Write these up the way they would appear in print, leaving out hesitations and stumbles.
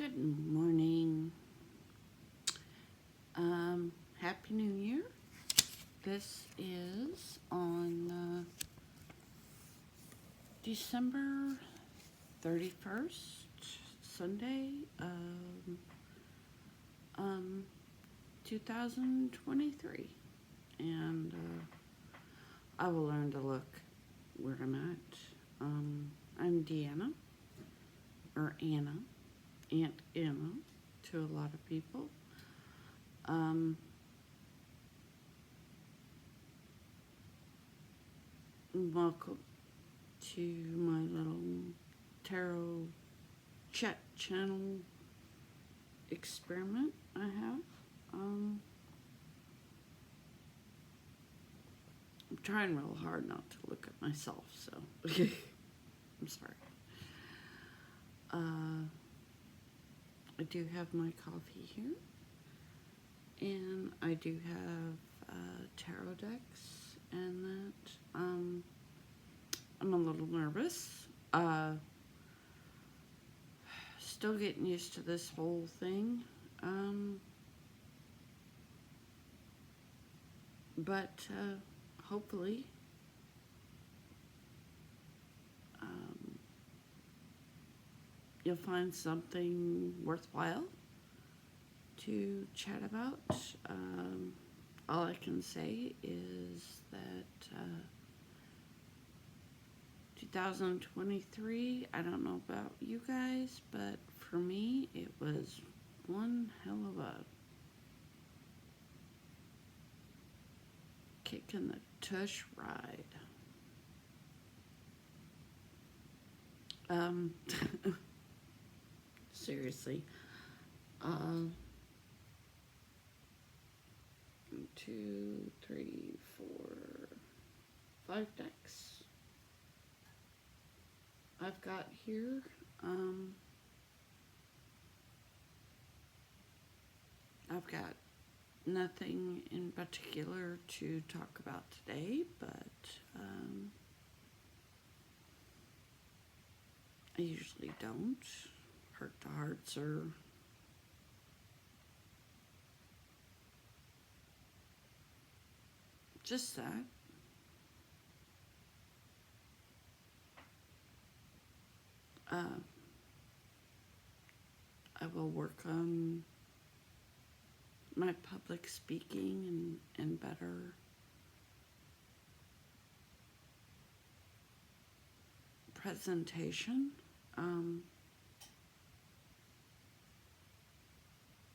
Good morning. Happy New Year. This is on December 31st, Sunday of 2023. And I will learn to look where I'm at. I'm Deanna, or Anna, Aunt Anna to a lot of people. Welcome to my little tarot chat channel experiment I have. I'm trying real hard not to look at myself, so I'm sorry. I do have my coffee here, and I do have tarot decks, and that I'm a little nervous. Still getting used to this whole thing. But hopefully you'll find something worthwhile to chat about. All I can say is that 2023, I don't know about you guys, but for me, it was one hell of a kick in the tush ride. Seriously. 2, 3, 4, 5 decks I've got here. I've got nothing in particular to talk about today, but I usually don't. Heart to hearts are just that. I will work on my public speaking and better presentation.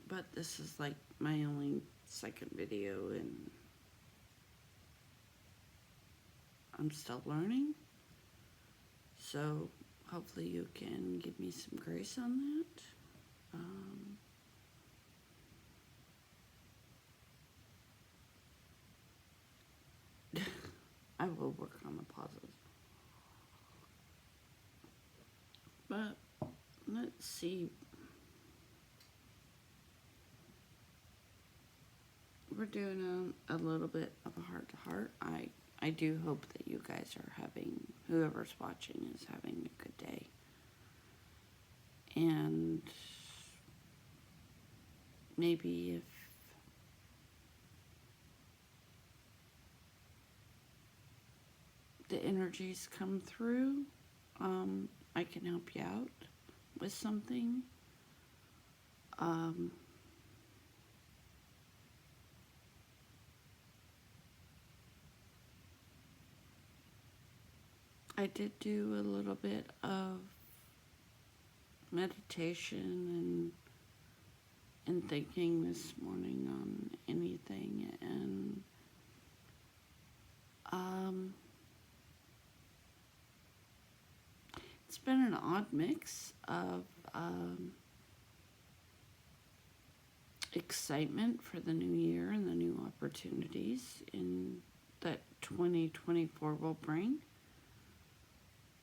But this is like my only second video, and I'm still learning. So hopefully you can give me some grace on that. I will work on the positive. But let's see. We're doing a little bit of a heart-to-heart. I do hope that you guys are having, whoever's watching is having a good day. And maybe if the energies come through, I can help you out with something. I did do a little bit of meditation and thinking this morning on anything, and it's been an odd mix of excitement for the new year and the new opportunities that 2024 will bring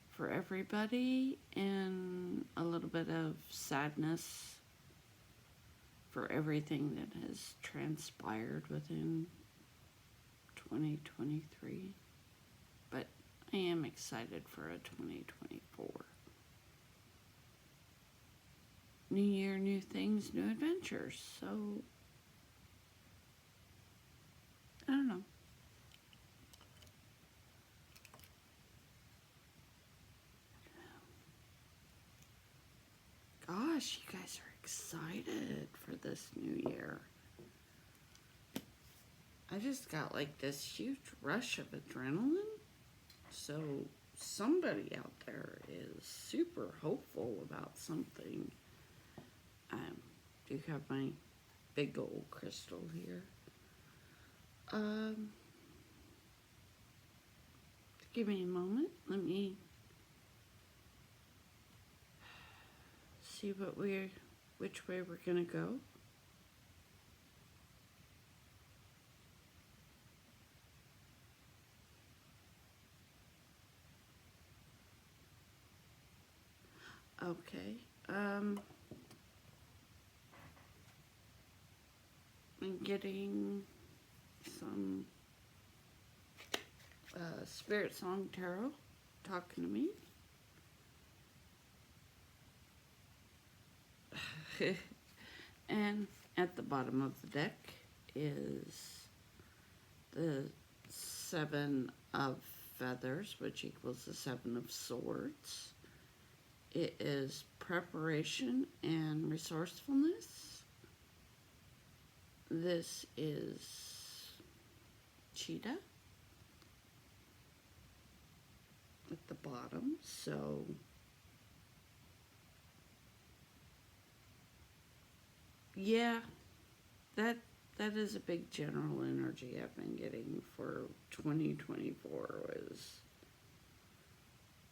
for everybody, and a little bit of sadness for everything that has transpired within 2023. But I am excited for a 2024. new year, new things, new adventures. So, I don't know. Gosh, you guys are excited for this new year. I just got like this huge rush of adrenaline. So somebody out there is super hopeful about something. Do have my big old crystal here. Give me a moment. Let me see which way we're gonna go. Okay. I'm getting some Spirit Song Tarot talking to me. And at the bottom of the deck is the Seven of Feathers, which equals the Seven of Swords. It is preparation and resourcefulness. This is cheetah at the bottom, so yeah, that is a big general energy I've been getting for 2024 was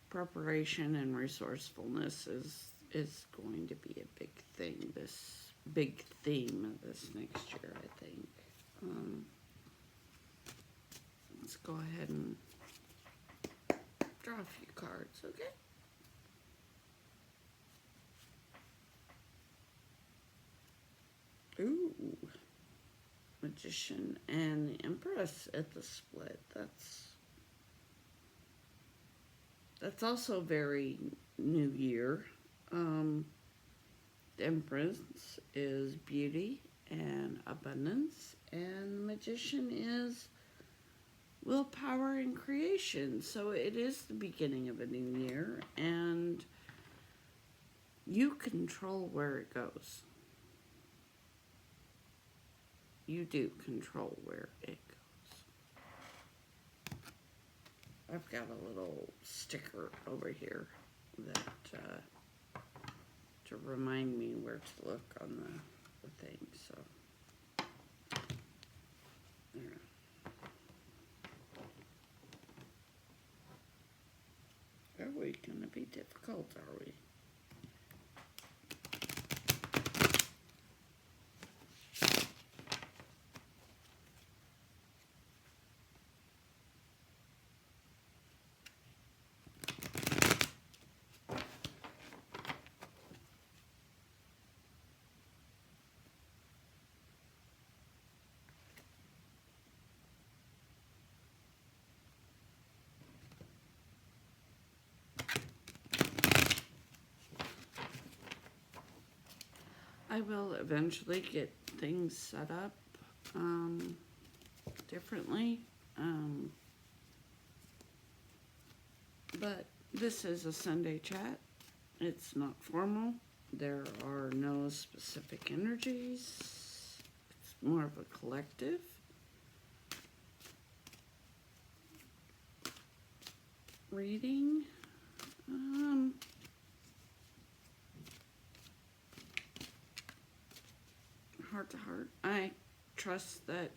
preparation and resourcefulness is going to be a big thing, this big theme of this next year, I think. Let's go ahead and draw a few cards, okay? Ooh, Magician and the Empress at the split. That's also very new year. The Empress is beauty and abundance, and the Magician is willpower and creation. So it is the beginning of a new year, and you control where it goes. You do control where it goes. I've got a little sticker over here that to remind me where to look on the thing. So there. Are we gonna be difficult? Are we? I will eventually get things set up differently, but this is a Sunday chat. It's not formal. There are no specific energies. It's more of a collective. Reading. Heart to heart. I trust that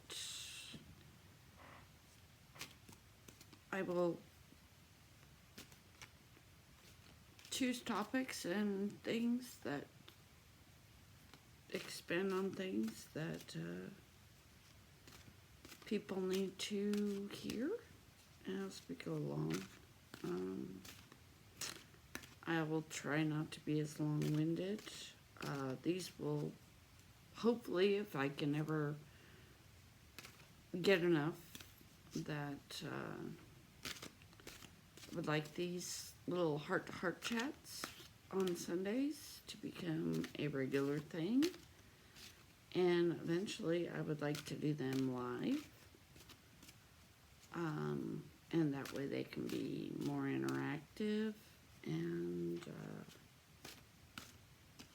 I will choose topics and things that expand on things that people need to hear as we go along. I will try not to be as long-winded. These will hopefully, if I can ever get enough, that I would like these little heart-to-heart chats on Sundays to become a regular thing. And eventually I would like to do them live. And that way they can be more interactive and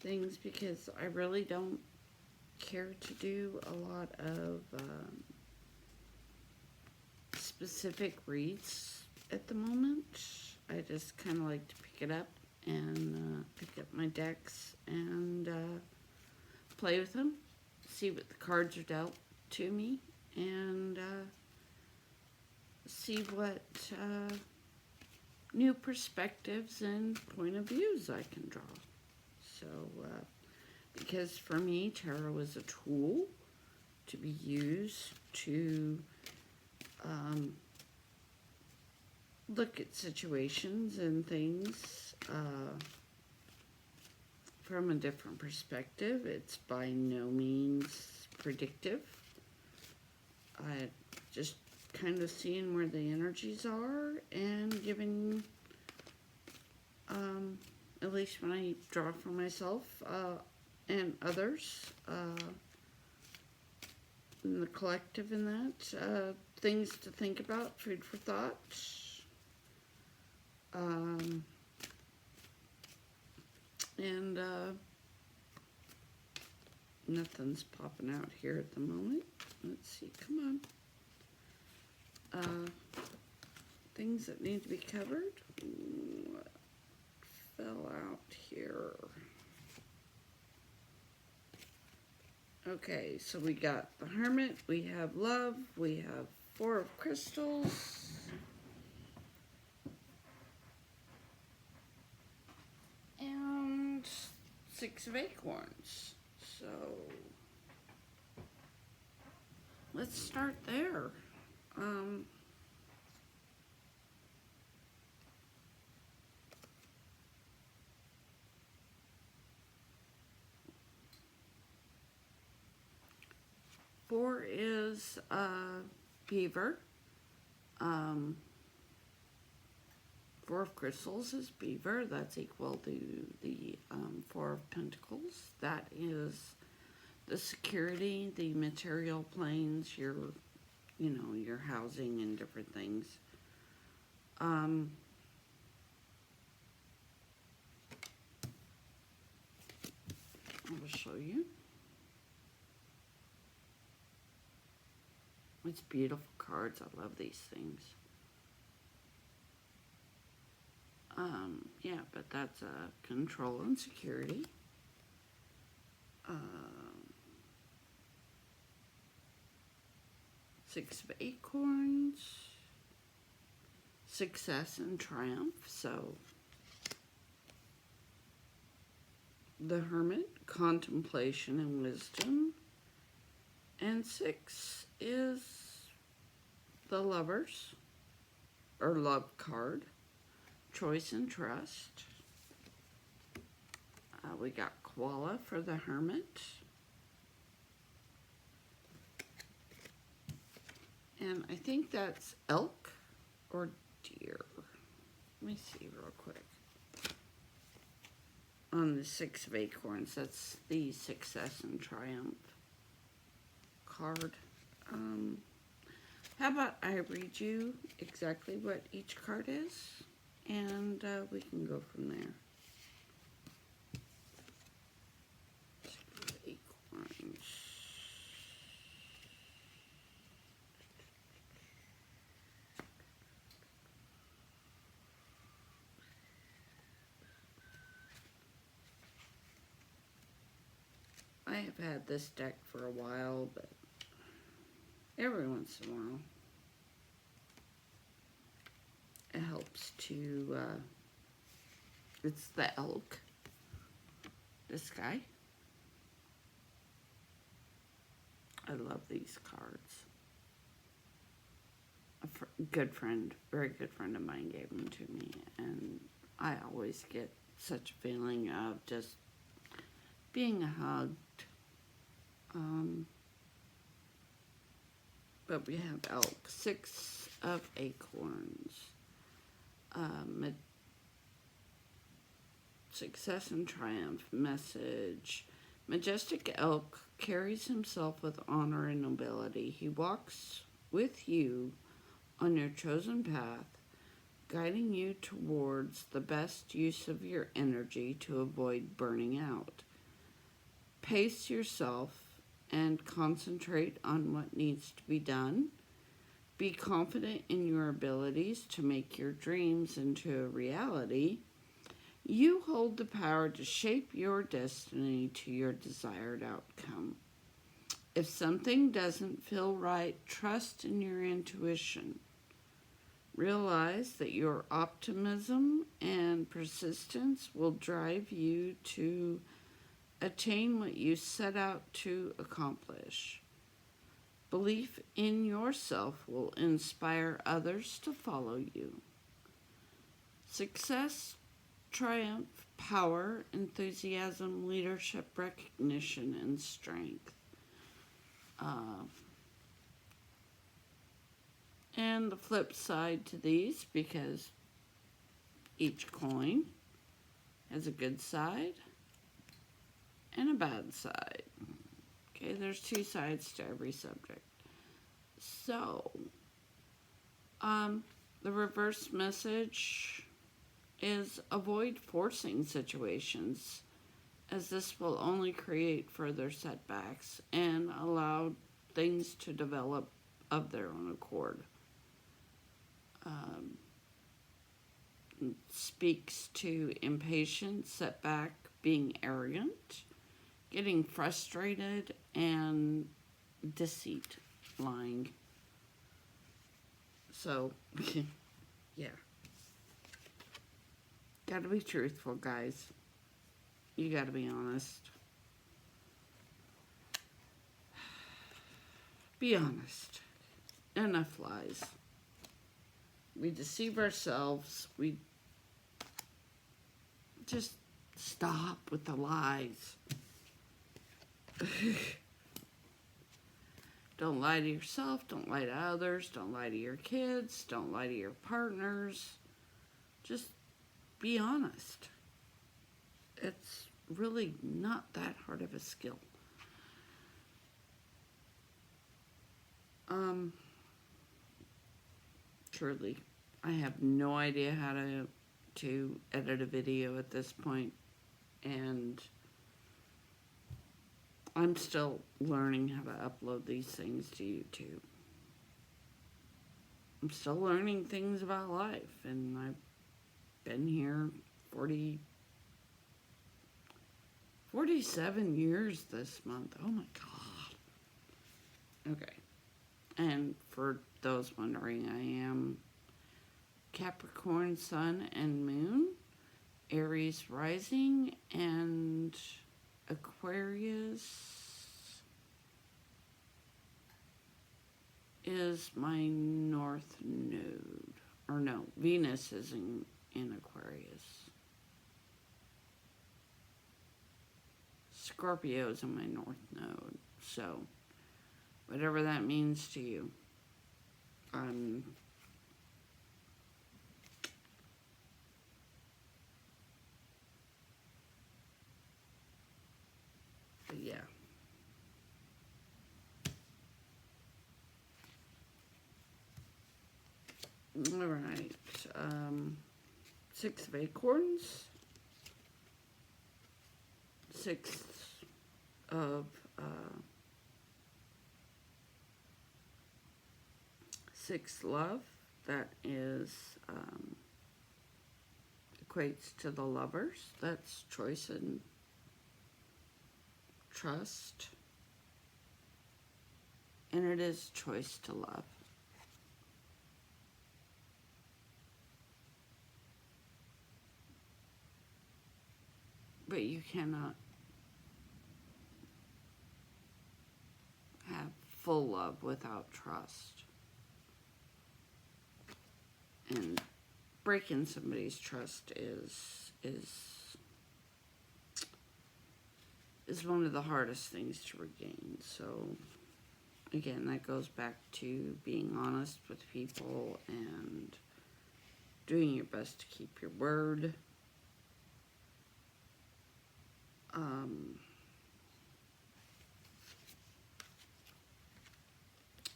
things, because I really don't care to do a lot of specific reads at the moment. I just kind of like to pick it up and pick up my decks and play with them, see what the cards are dealt to me, and see what new perspectives and point of views I can draw. So, because for me, tarot is a tool to be used to look at situations and things from a different perspective. It's by no means predictive. I just kind of seeing where the energies are and giving, at least when I draw for myself and others, in the collective in that, things to think about, food for thought. And nothing's popping out here at the moment. Let's see, come on. Things that need to be covered. What fell out here? Okay, so we got the Hermit, we have Love, we have Four of Crystals, and Six of Acorns. So let's start there. Four is Beaver. Four of Crystals is Beaver. That's equal to the Four of Pentacles. That is the security, the material planes, your, you know, your housing and different things. I will show you. It's beautiful cards. I love these things. Yeah, but that's control and security. Six of Acorns. Success and triumph. So the Hermit, contemplation and wisdom. And six is the Lovers, or Love card, choice and trust. We got Koala for the Hermit. And I think that's elk or deer. Let me see real quick. On the Six of Acorns, that's the success and triumph card. How about I read you exactly what each card is, and we can go from there. Acorns. I have had this deck for a while, but every once in a while it helps to, it's the elk, this guy. I love these cards. A good friend, very good friend of mine gave them to me, and I always get such a feeling of just being hugged. But we have elk, Six of Acorns, Success and triumph message. Majestic elk carries himself with honor and nobility. He walks with you on your chosen path, guiding you towards the best use of your energy to avoid burning out. Pace yourself and concentrate on what needs to be done. Be confident in your abilities to make your dreams into a reality. You hold the power to shape your destiny to your desired outcome. If something doesn't feel right, trust in your intuition. Realize that your optimism and persistence will drive you to attain what you set out to accomplish. Belief in yourself will inspire others to follow you. Success, triumph, power, enthusiasm, leadership, recognition, and strength. And the flip side to these, because each coin has a good side and a bad side. Okay, there's two sides to every subject. So, the reverse message is avoid forcing situations, as this will only create further setbacks and allow things to develop of their own accord. Speaks to impatience, setback, being arrogant, getting frustrated, and deceit, lying. So, yeah. Gotta be truthful, guys. You gotta be honest. Be honest. Enough lies. We deceive ourselves. We just stop with the lies. Don't lie to yourself. Don't lie to others. Don't lie to your kids. Don't lie to your partners. Just be honest. It's really not that hard of a skill. Truly, I have no idea how to edit a video at this point, and I'm still learning how to upload these things to YouTube. I'm still learning things about life, and I've been here 47 years this month. Oh my God. Okay. And for those wondering, I am Capricorn Sun and Moon, Aries Rising, and Aquarius is my North Node. Or no, Venus is in Aquarius. Scorpio is in my North Node. So, whatever that means to you. But yeah. All right. 6 of acorns. 6 of 6 love. That is equates to the lovers. That's choice and trust. And it is choice to love. But you cannot have full love without trust. And breaking somebody's trust is one of the hardest things to regain. So again, that goes back to being honest with people and doing your best to keep your word.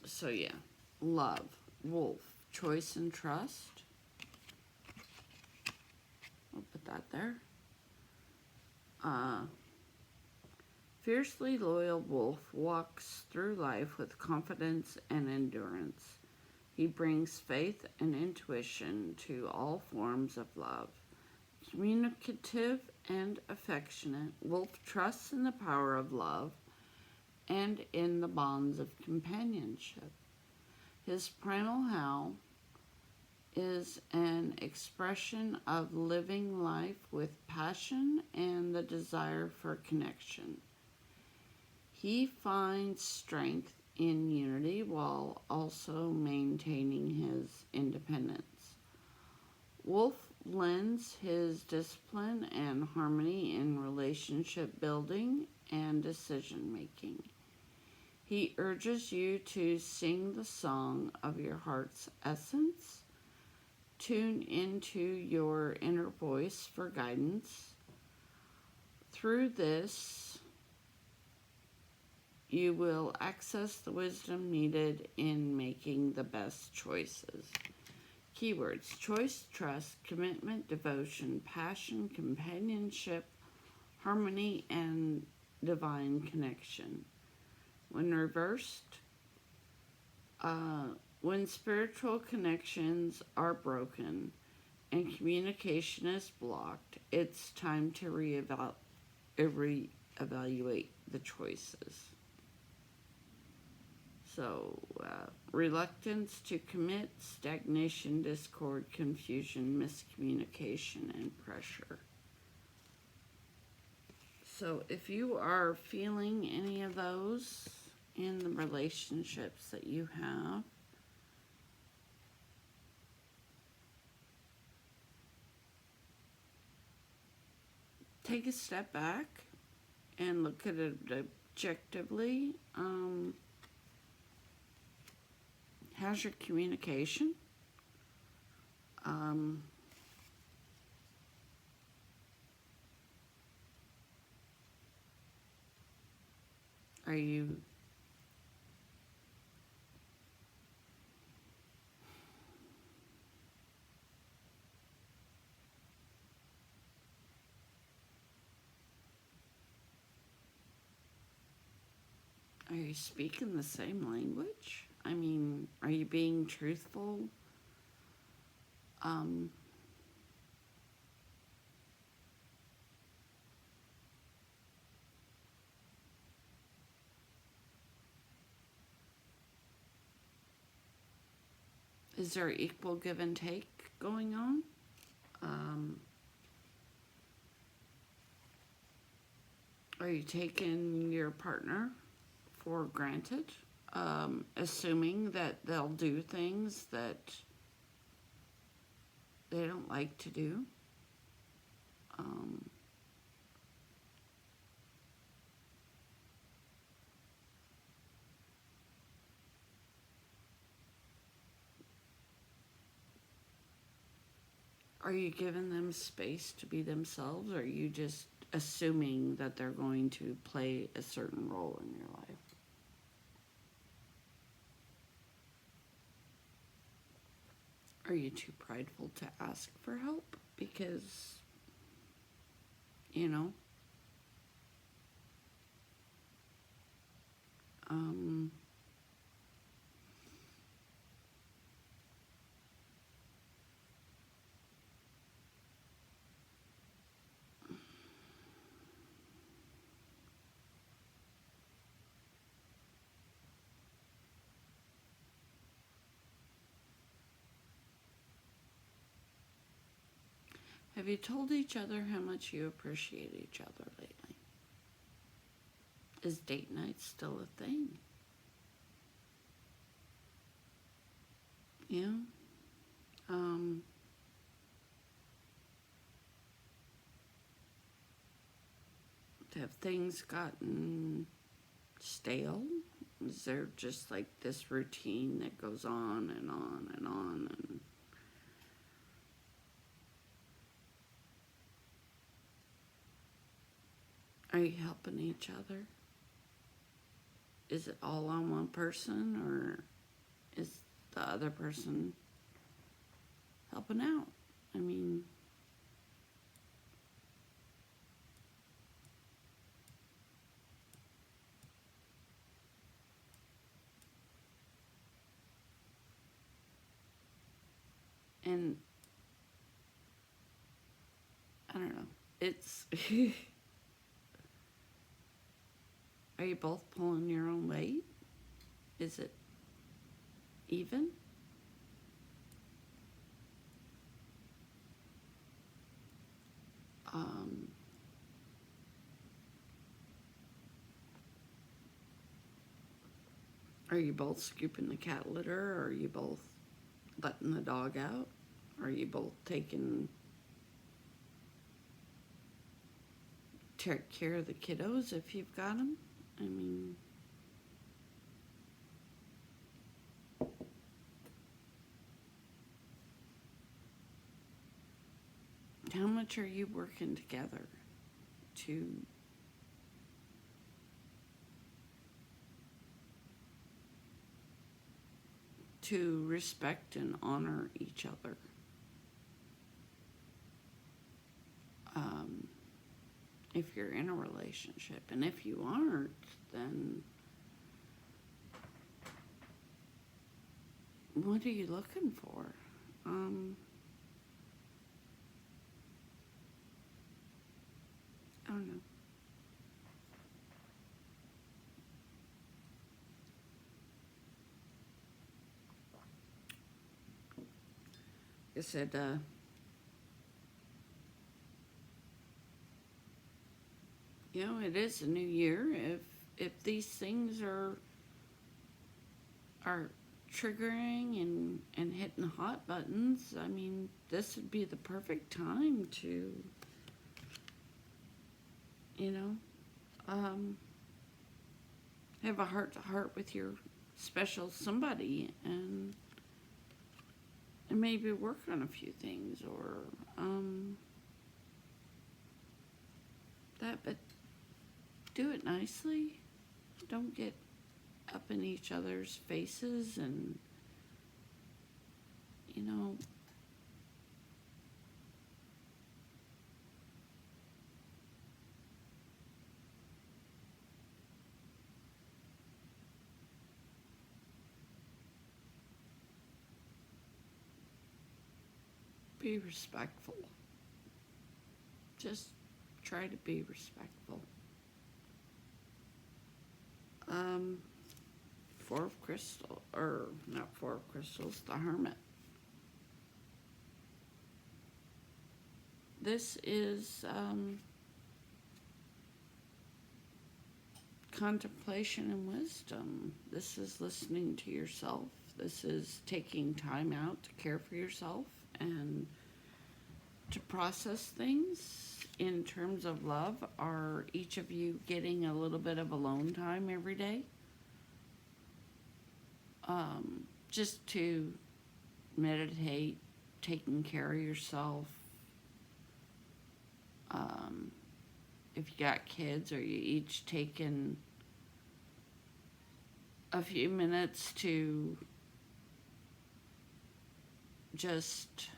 So yeah, love, wolf, choice and trust. I'll put that there. Fiercely loyal wolf walks through life with confidence and endurance. He brings faith and intuition to all forms of love. Communicative and affectionate, wolf trusts in the power of love and in the bonds of companionship. His primal howl is an expression of living life with passion and the desire for connection. He finds strength in unity while also maintaining his independence. Wolf lends his discipline and harmony in relationship building and decision making. He urges you to sing the song of your heart's essence, tune into your inner voice for guidance. Through this, you will access the wisdom needed in making the best choices. Keywords: choice, trust, commitment, devotion, passion, companionship, harmony, and divine connection. When reversed, when spiritual connections are broken and communication is blocked, it's time to reevaluate the choices. So, reluctance to commit, stagnation, discord, confusion, miscommunication, and pressure. So if you are feeling any of those in the relationships that you have, take a step back and look at it objectively. How's your communication? Are you speaking the same language? I mean, are you being truthful? Is there equal give and take going on? Are you taking your partner for granted, assuming that they'll do things that they don't like to do? Are you giving them space to be themselves, or are you just assuming that they're going to play a certain role in your life? Are you too prideful to ask for help? Because, you know, have you told each other how much you appreciate each other lately? Is date night still a thing? Yeah. Have things gotten stale? Is there just like this routine that goes on and on and on? And Are you helping each other? Is it all on one person, or is the other person helping out? I mean, and I don't know. It's are you both pulling your own weight? Is it even? Are you both scooping the cat litter? Or are you both letting the dog out? Are you both taking care of the kiddos if you've got them? I mean, how much are you working together to respect and honor each other? If you're in a relationship, and if you aren't, then what are you looking for? I don't know. Like I said, you know, it is a new year. If these things are triggering and hitting hot buttons, I mean, this would be the perfect time to, you know, have a heart-to-heart with your special somebody, and maybe work on a few things, or that, but do it nicely. Don't get up in each other's faces, and, you know, be respectful. Just try to be respectful. Four of Crystal, or not Four of Crystals, the Hermit. This is contemplation and wisdom. This is listening to yourself. This is taking time out to care for yourself and to process things. In terms of love, are each of you getting a little bit of alone time every day? Just to meditate, taking care of yourself. If you got kids, are you each taking a few minutes to just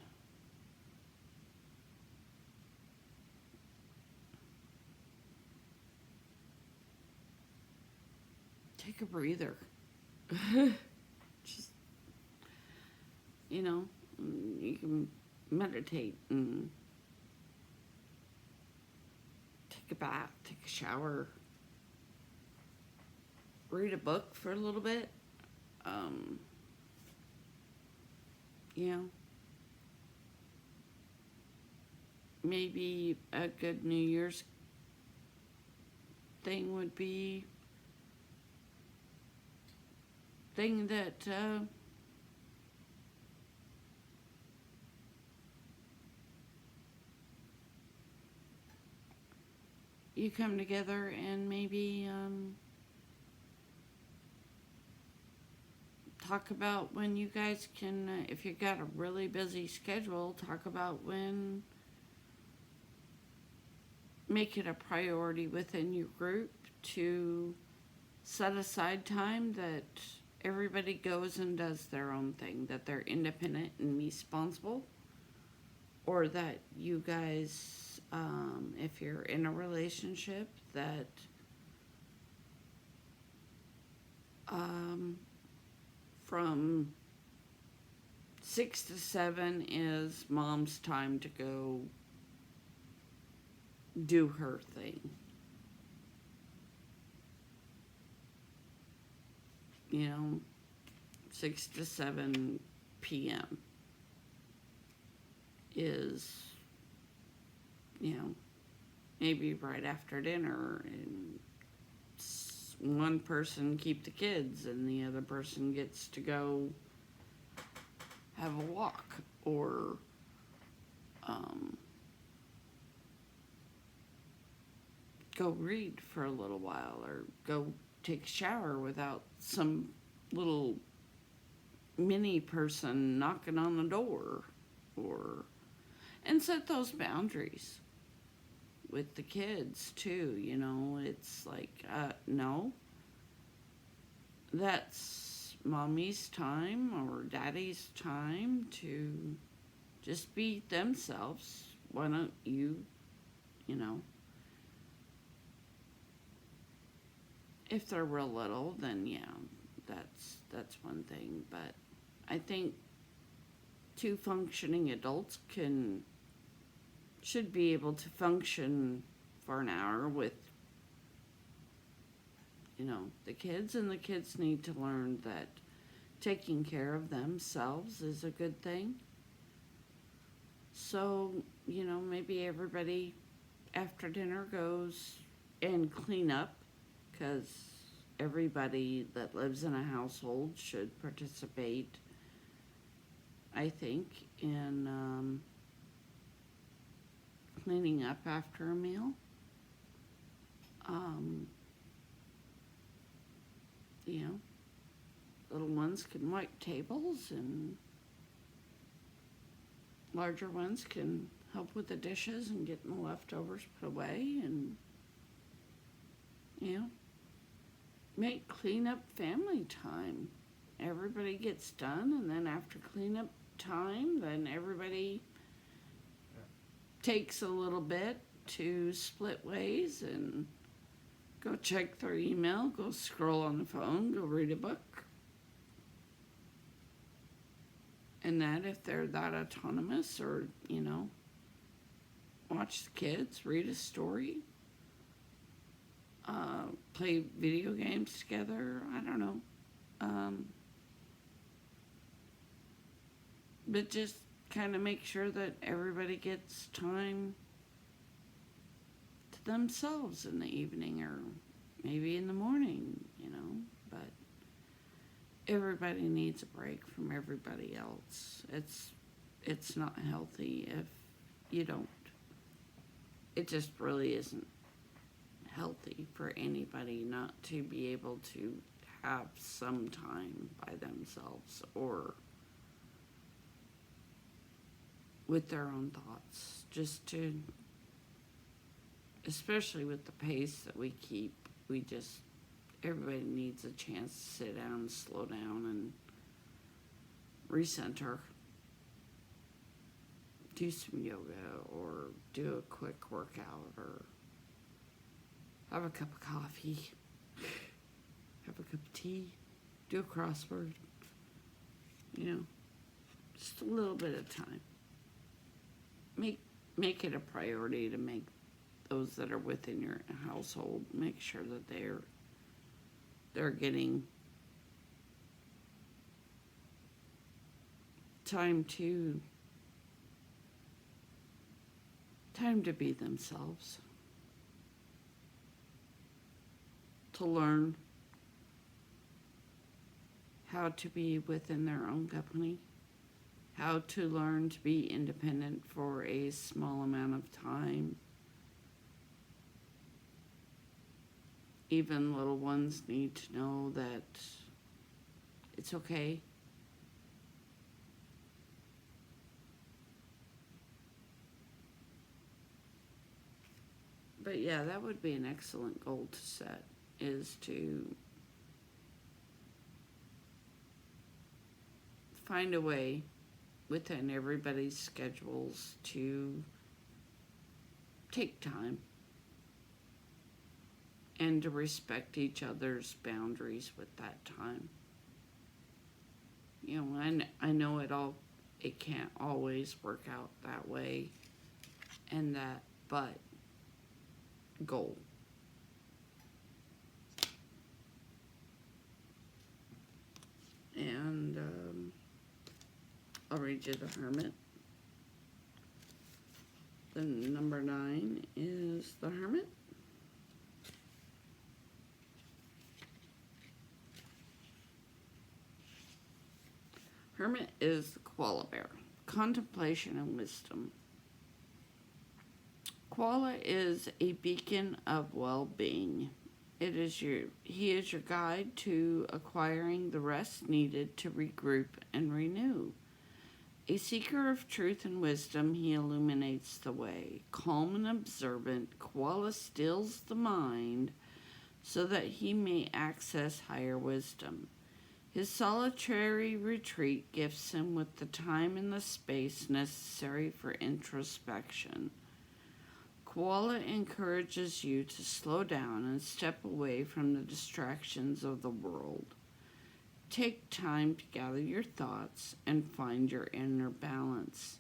take a breather? Just, you know, you can meditate and take a bath, take a shower, read a book for a little bit. You know, maybe a good New Year's thing would be thing that you come together and maybe talk about when you guys can, if you got a really busy schedule, talk about when make it a priority within your group to set aside time that everybody goes and does their own thing, that they're independent and responsible, or that you guys, if you're in a relationship, that from 6 to 7 is mom's time to go do her thing. 6 to 7 p.m. is, maybe right after dinner, and one person keep the kids and the other person gets to go have a walk, or go read for a little while, or go take a shower without some little mini person knocking on the door, and set those boundaries with the kids too. It's like, no, that's mommy's time or daddy's time to just be themselves. Why don't you, if they're real little, then yeah, that's one thing. But I think two functioning adults should be able to function for an hour with, the kids, and the kids need to learn that taking care of themselves is a good thing. So, maybe everybody after dinner goes and clean up, because everybody that lives in a household should participate, I think, in cleaning up after a meal. Little ones can wipe tables, and larger ones can help with the dishes and getting the leftovers put away, and make cleanup family time. Everybody gets done, and then after cleanup time, then everybody takes a little bit to split ways and go check their email, go scroll on the phone, go read a book. And that, if they're that autonomous, or, watch the kids, read a story, play video games together, I don't know. But just kind of make sure that everybody gets time to themselves in the evening, or maybe in the morning, but everybody needs a break from everybody else. It's not healthy if you don't. It just really isn't healthy for anybody not to be able to have some time by themselves, or with their own thoughts, just to, especially with the pace that we keep, everybody needs a chance to sit down, slow down, and recenter. Do some yoga, or do a quick workout, or have a cup of coffee, have a cup of tea, do a crossword, just a little bit of time. Make it a priority to make those that are within your household, make sure that they're getting time to be themselves, to learn how to be within their own company, how to learn to be independent for a small amount of time. Even little ones need to know that it's okay. But But yeah, that would be an excellent goal to set, is to find a way within everybody's schedules to take time and to respect each other's boundaries with that time. You know, I know it can't always work out that way, and that, but goal. And I'll read you the Hermit. The number 9 is the Hermit. Hermit is the koala bear. Contemplation and wisdom. Koala is a beacon of well-being. He is your guide to acquiring the rest needed to regroup and renew. A seeker of truth and wisdom, he illuminates the way. Calm and observant, koala stills the mind so that he may access higher wisdom. His solitary retreat gifts him with the time and the space necessary for introspection. Koala encourages you to slow down and step away from the distractions of the world. Take time to gather your thoughts and find your inner balance.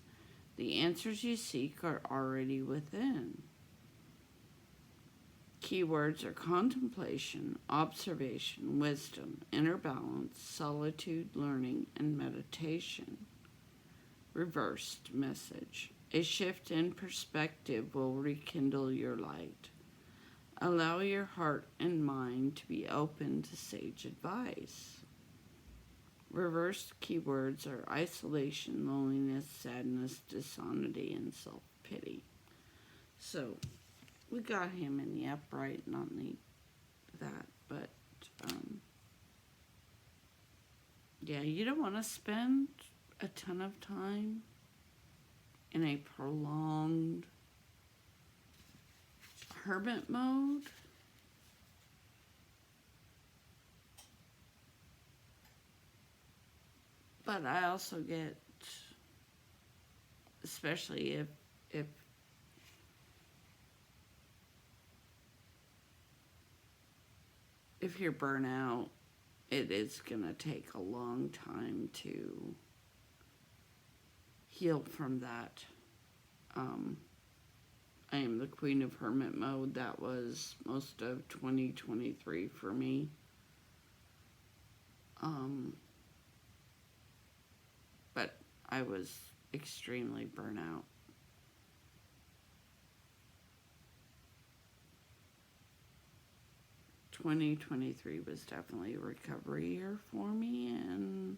The answers you seek are already within. Keywords are contemplation, observation, wisdom, inner balance, solitude, learning, and meditation. Reversed message. A shift in perspective will rekindle your light. Allow your heart and mind to be open to sage advice. Reversed keywords are isolation, loneliness, sadness, dishonesty, and self-pity. So, we got him in the upright, not in that, but, yeah, you don't want to spend a ton of time in a prolonged hermit mode. But I also get, especially if you're burnout, it is going to take a long time to heal from that. I am the queen of hermit mode. That was most of 2023 for me. But I was extremely burnout. ...2023 was definitely a recovery year for me, and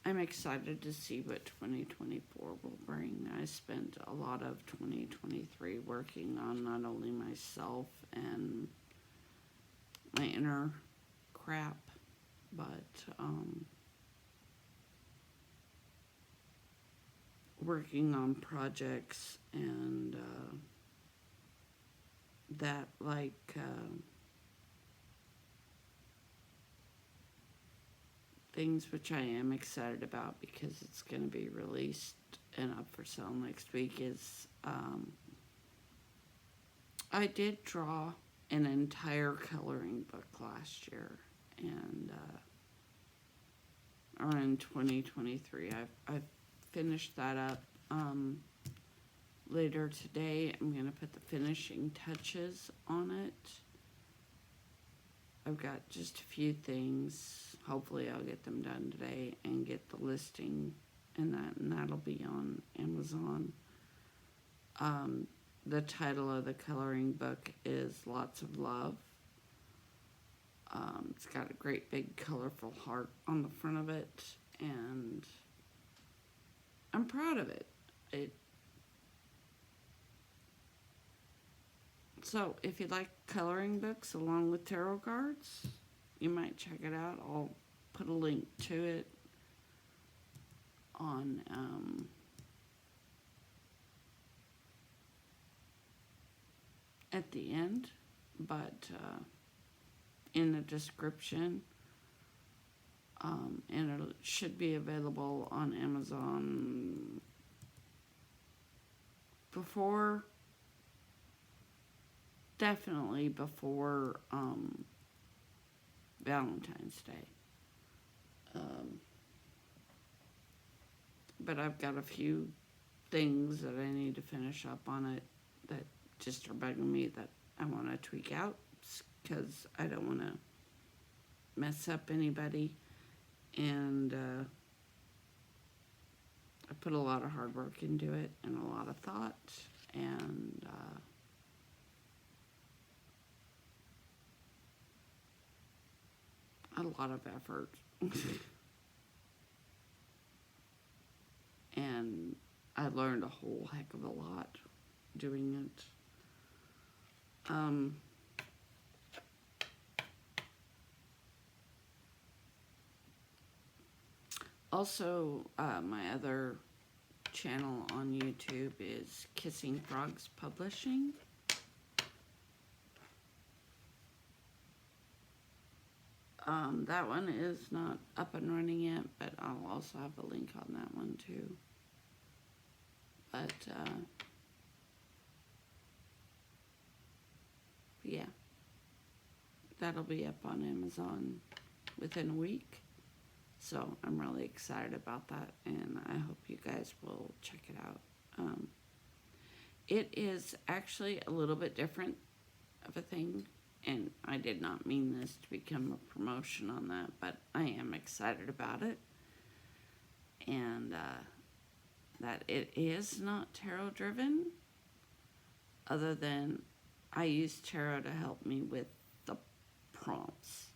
I'm excited to see what 2024 will bring. I spent a lot of 2023 working on not only myself and my inner crap, but working on projects and that, like, things which I am excited about because it's going to be released and up for sale next week is I did draw an entire coloring book last year, and or in 2023. I've finished that up. Later today, I'm going to put the finishing touches on it. I've got just a few things. Hopefully I'll get them done today and get the listing and that'll be on Amazon. The title of the coloring book is Lots of Love. It's got a great big colorful heart on the front of it, and I'm proud of it. So, if you like coloring books along with tarot cards, you might check it out. I'll put a link to it on at the end, but in the description. And it should be available on Amazon definitely before Valentine's Day. But I've got a few things that I need to finish up on it that just are bugging me that I want to tweak out because I don't want to mess up anybody. And I put a lot of hard work into it and a lot of thought and a lot of effort. And I learned a whole heck of a lot doing it. Also, my other channel on YouTube is Kissing Frogs Publishing. That one is not up and running yet, but I'll also have a link on that one too. But, yeah, that'll be up on Amazon within a week. So I'm really excited about that, and I hope you guys will check it out. It is actually a little bit different of a thing, and I did not mean this to become a promotion on that, but I am excited about it. And that it is not tarot driven, other than I use tarot to help me with the prompts.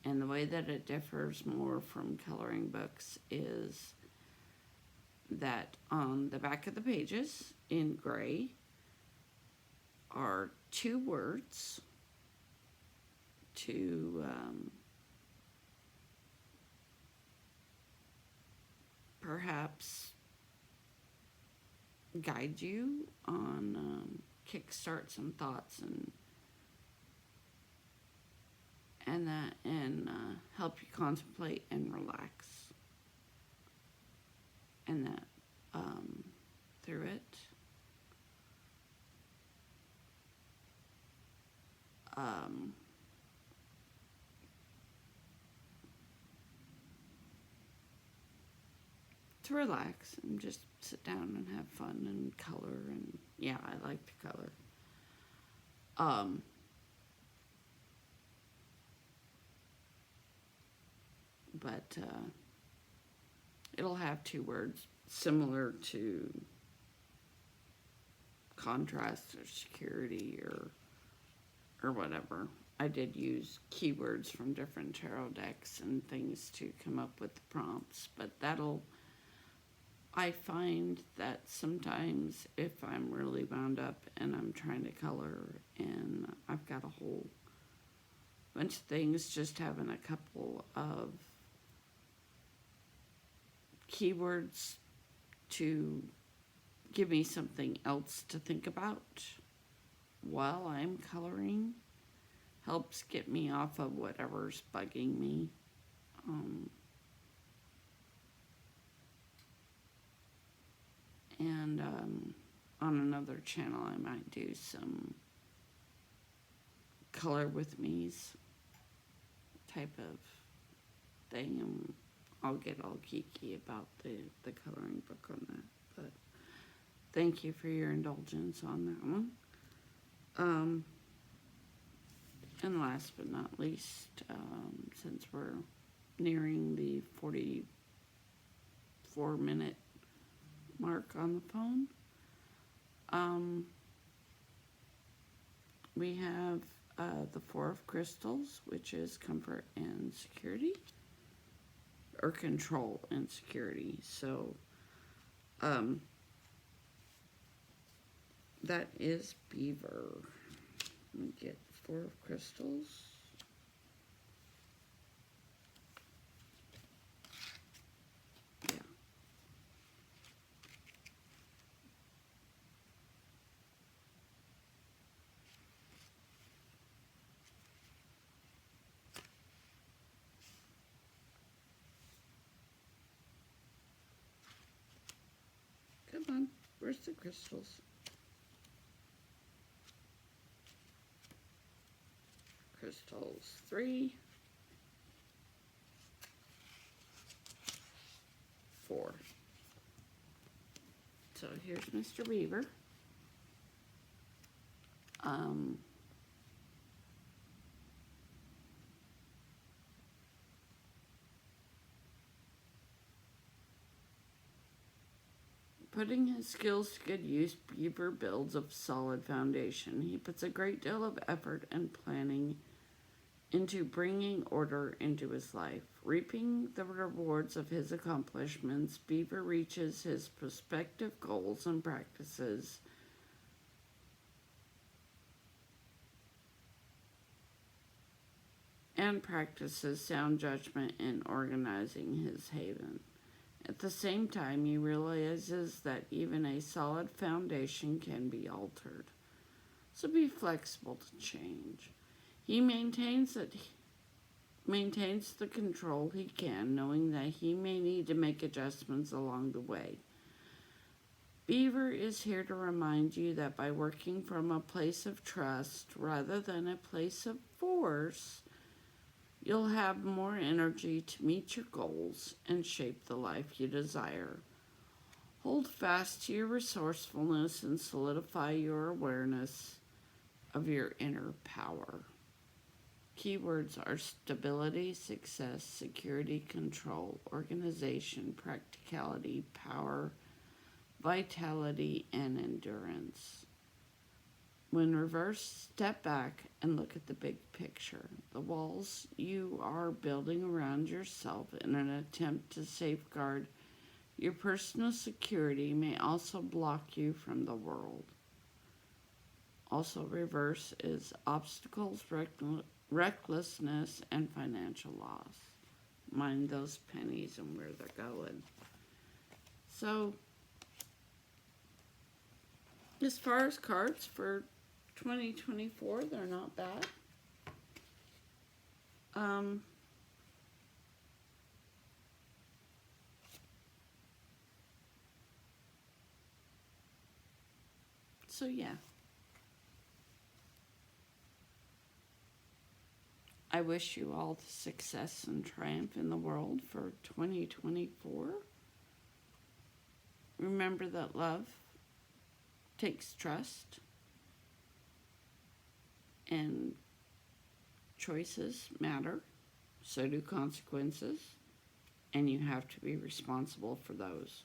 And the way that it differs more from coloring books is that on the back of the pages in gray are 2 words to perhaps guide you on kickstart some thoughts and help you contemplate and relax, and that through it to relax and just sit down and have fun and color. And yeah, I like to color. But it'll have 2 words similar to contrast or security or whatever. I did use keywords from different tarot decks and things to come up with the prompts, but I find that sometimes if I'm really wound up and I'm trying to color and I've got a whole bunch of things, just having a couple of keywords to give me something else to think about while I'm coloring helps get me off of whatever's bugging me. And on another channel I might do some color with me's type of thing, and I'll get all geeky about the coloring book on that. But thank you for your indulgence on that one. And last but not least, since we're nearing the 44-minute mark on the phone, we have the 4 of Crystals, which is comfort and security, or control and security. So that is Beaver. Let me get 4 of Crystals. Yeah. Where's the crystals? Crystals 3, 4. So here's Mr. Beaver. Putting his skills to good use, Beaver builds a solid foundation. He puts a great deal of effort and planning into bringing order into his life. Reaping the rewards of his accomplishments, Beaver reaches his prospective goals and practices sound judgment in organizing his haven. At the same time, he realizes that even a solid foundation can be altered. So be flexible to change. He maintains the control he can, knowing that he may need to make adjustments along the way. Beaver is here to remind you that by working from a place of trust rather than a place of force, you'll have more energy to meet your goals and shape the life you desire. Hold fast to your resourcefulness and solidify your awareness of your inner power. Keywords are stability, success, security, control, organization, practicality, power, vitality, and endurance. When reversed, step back and look at the big picture. The walls you are building around yourself in an attempt to safeguard your personal security may also block you from the world. Also reverse is obstacles, recklessness, and financial loss. Mind those pennies and where they're going. So, as far as cards for 2024, they're not bad. So yeah. I wish you all the success and triumph in the world for 2024. Remember that love takes trust, and choices matter, so do consequences, and you have to be responsible for those.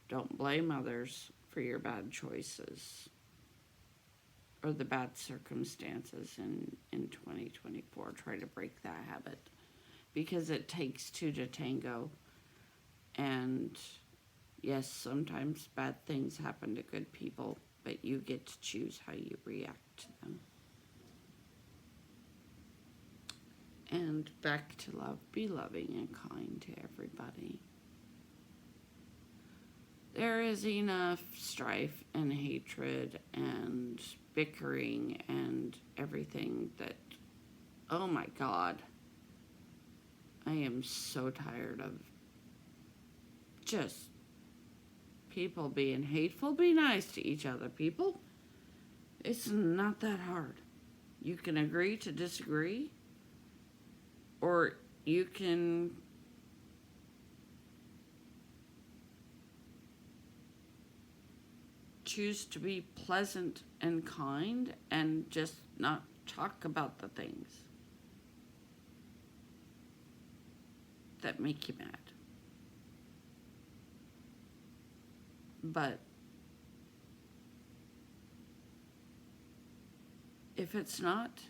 Don't blame others for your bad choices or the bad circumstances in 2024. Try to break that habit, because it takes two to tango, and yes, sometimes bad things happen to good people, but you get to choose how you react to them. And back to love. Be loving and kind to everybody. There is enough strife and hatred and bickering and everything that, oh my God, I am so tired of just people being hateful. Be nice to each other, people. It's not that hard. You can agree to disagree, or you can choose to be pleasant and kind and just not talk about the things that make you mad. But if it's not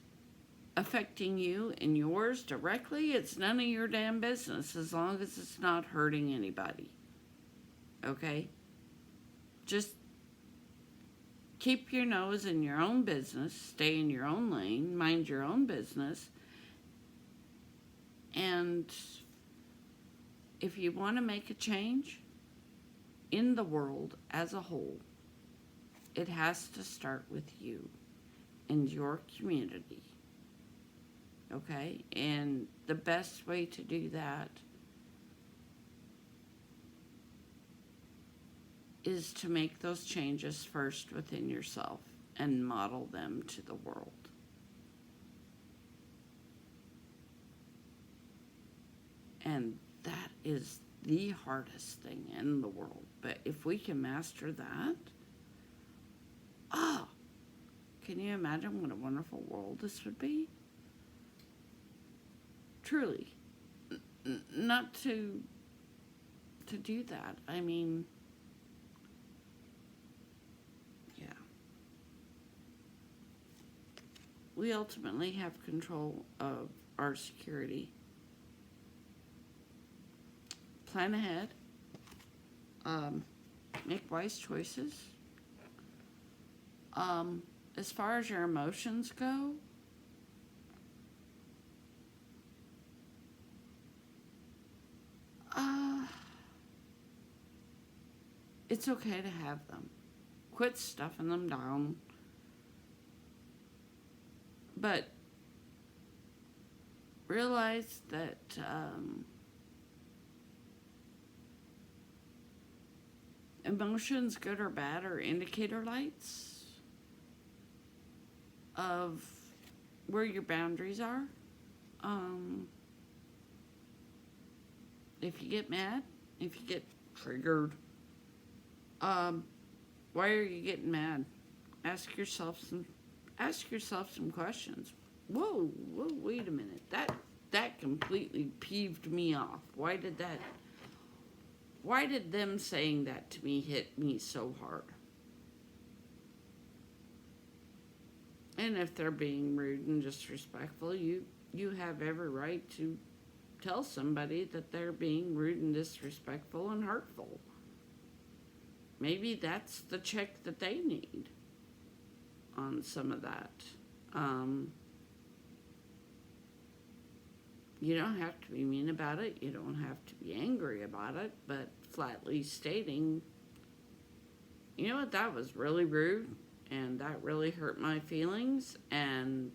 affecting you and yours directly, it's none of your damn business, as long as it's not hurting anybody. Okay? Just keep your nose in your own business, stay in your own lane, mind your own business, and if you want to make a change in the world as a whole, it has to start with you and your community. Okay? And the best way to do that is to make those changes first within yourself and model them to the world. And that is the hardest thing in the world. But if we can master that, can you imagine what a wonderful world this would be? Truly. Not to do that. I mean, yeah. We ultimately have control of our security. Plan ahead. Make wise choices. As far as your emotions go, it's okay to have them. Quit stuffing them down. But realize that emotions, good or bad, are indicator lights of where your boundaries are. If you get mad, if you get triggered, why are you getting mad? Ask yourself some questions. Whoa, wait a minute. That completely peeved me off. Why did them saying that to me hit me so hard? And if they're being rude and disrespectful, you have every right to tell somebody that they're being rude and disrespectful and hurtful. Maybe that's the check that they need on some of that. You don't have to be mean about it. You don't have to be angry about it, but flatly stating, you know what, that was really rude, and that really hurt my feelings, and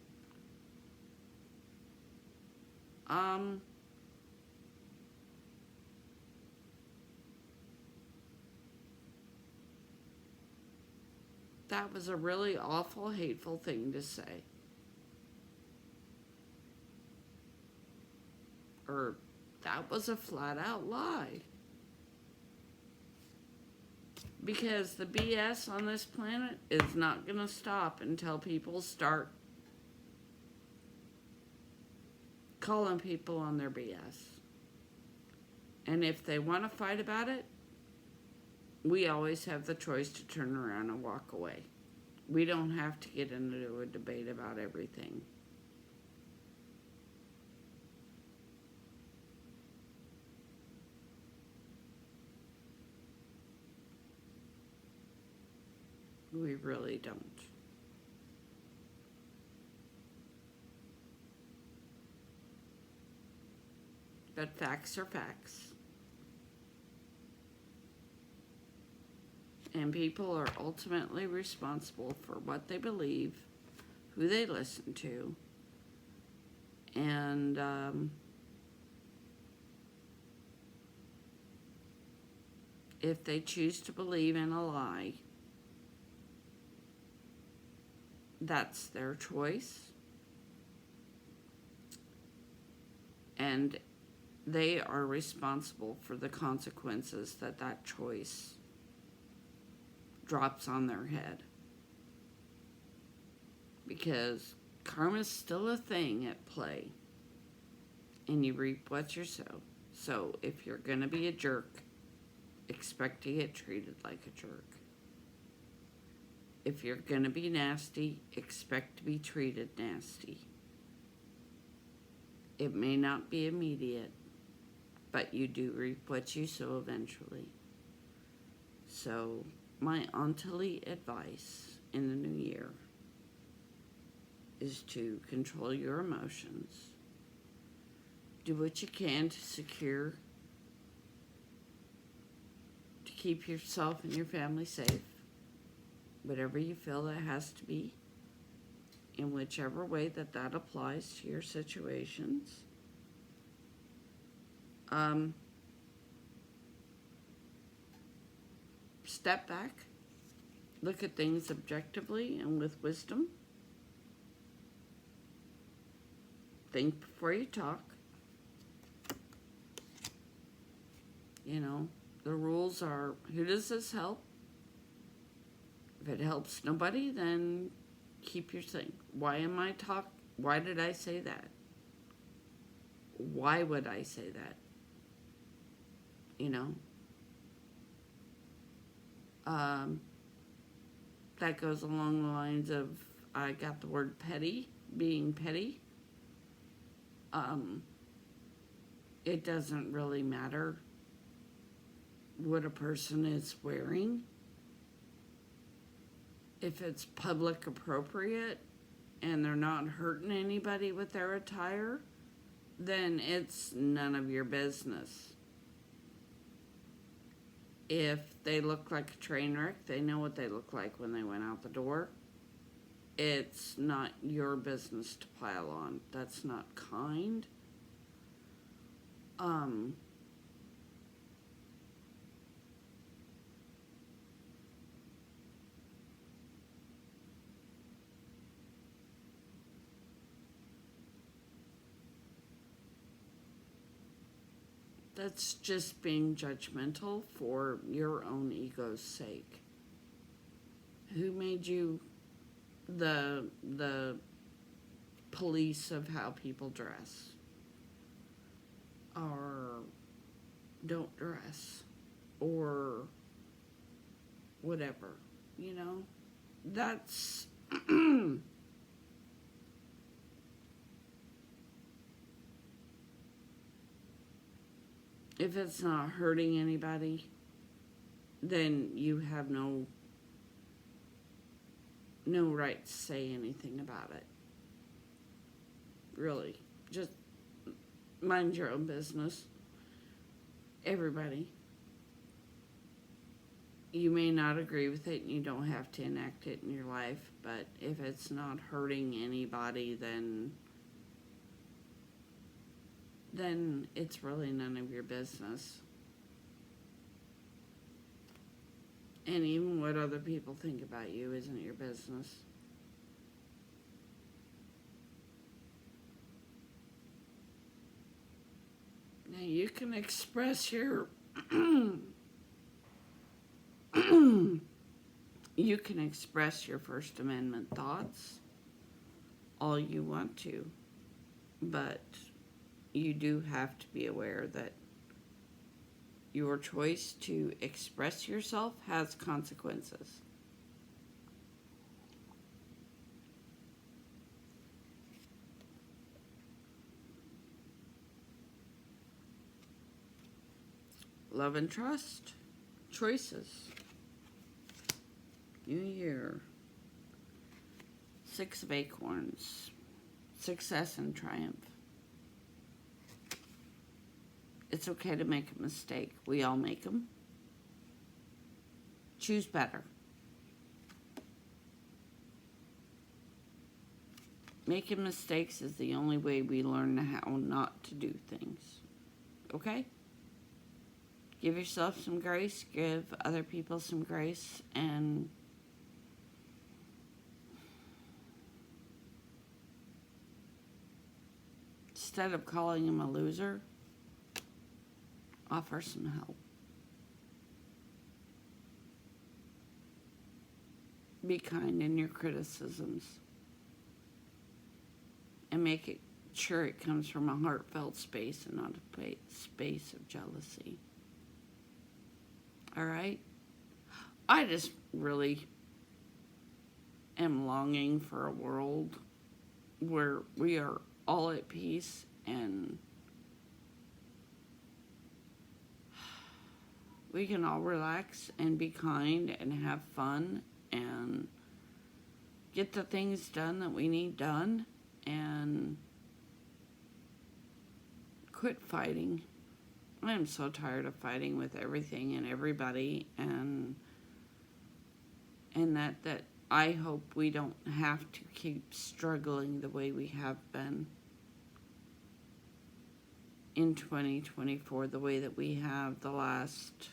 that was a really awful, hateful thing to say. Or that was a flat out lie. Because the BS on this planet is not going to stop until people start calling people on their BS. And if they want to fight about it, we always have the choice to turn around and walk away. We don't have to get into a debate about everything. We really don't. But facts are facts. And people are ultimately responsible for what they believe, who they listen to, and if they choose to believe in a lie, that's their choice. And they are responsible for the consequences that choice drops on their head. Because karma's still a thing at play. And you reap what you sow. So if you're going to be a jerk, expect to get treated like a jerk. If you're going to be nasty, expect to be treated nasty. It may not be immediate, but you do reap what you sow eventually. So, my Auntie advice in the new year is to control your emotions. Do what you can to keep yourself and your family safe. Whatever you feel that has to be, in whichever way that applies to your situations. step back, look at things objectively and with wisdom. Think before you talk. You know, the rules are, who does this help? If it helps nobody, then keep your thing. Why did I say that? Why would I say that? You know? That goes along the lines of, I got the word petty, being petty. It doesn't really matter what a person is wearing. If it's public appropriate and they're not hurting anybody with their attire, then it's none of your business. If they look like a train wreck, they know what they look like when they went out the door. It's not your business to pile on. That's not kind. That's just being judgmental for your own ego's sake. Who made you the police of how people dress? Or don't dress? Or whatever, you know? That's... If it's not hurting anybody, then you have no right to say anything about it. Really. Just mind your own business. Everybody. You may not agree with it and you don't have to enact it in your life, but if it's not hurting anybody, then it's really none of your business. And even what other people think about you isn't your business. Now you can express your you can express your First Amendment thoughts all you want to, but you do have to be aware that your choice to express yourself has consequences. Love and trust. Choices. New year. 6 of Acorns. Success and triumph. It's okay to make a mistake. We all make them. Choose better. Making mistakes is the only way we learn how not to do things. Okay? Give yourself some grace. Give other people some grace. And instead of calling him a loser, offer some help. Be kind in your criticisms. And make it sure it comes from a heartfelt space and not a space of jealousy. All right? I just really am longing for a world where we are all at peace and we can all relax and be kind and have fun and get the things done that we need done and quit fighting. I am so tired of fighting with everything and everybody, and that I hope we don't have to keep struggling the way we have been in 2024, the way that we have the last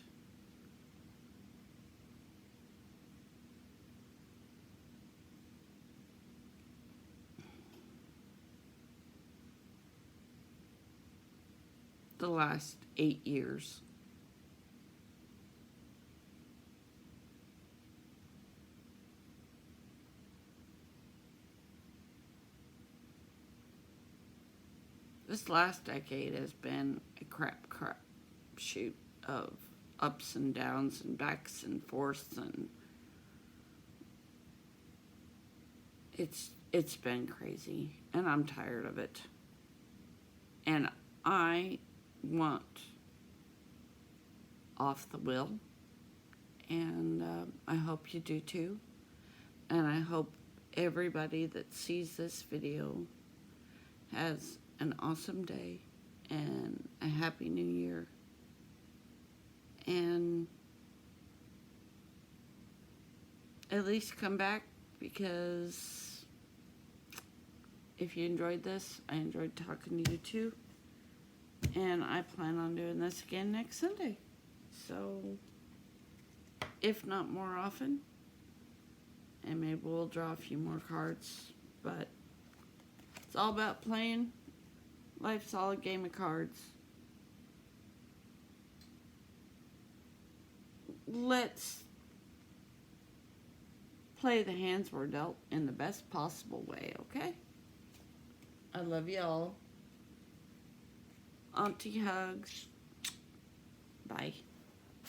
the last 8 years. This last decade has been a crap shoot of ups and downs and backs and forths, and it's been crazy, and I'm tired of it. And I want off the wheel, and I hope you do too. And I hope everybody that sees this video has an awesome day and a happy new year. And at least come back, because if you enjoyed this, I enjoyed talking to you too. And I plan on doing this again next Sunday. So, if not more often, and maybe we'll draw a few more cards. But it's all about playing. Life's all a game of cards. Let's play the hands we're dealt in the best possible way, okay? I love y'all. Auntie hugs. Bye.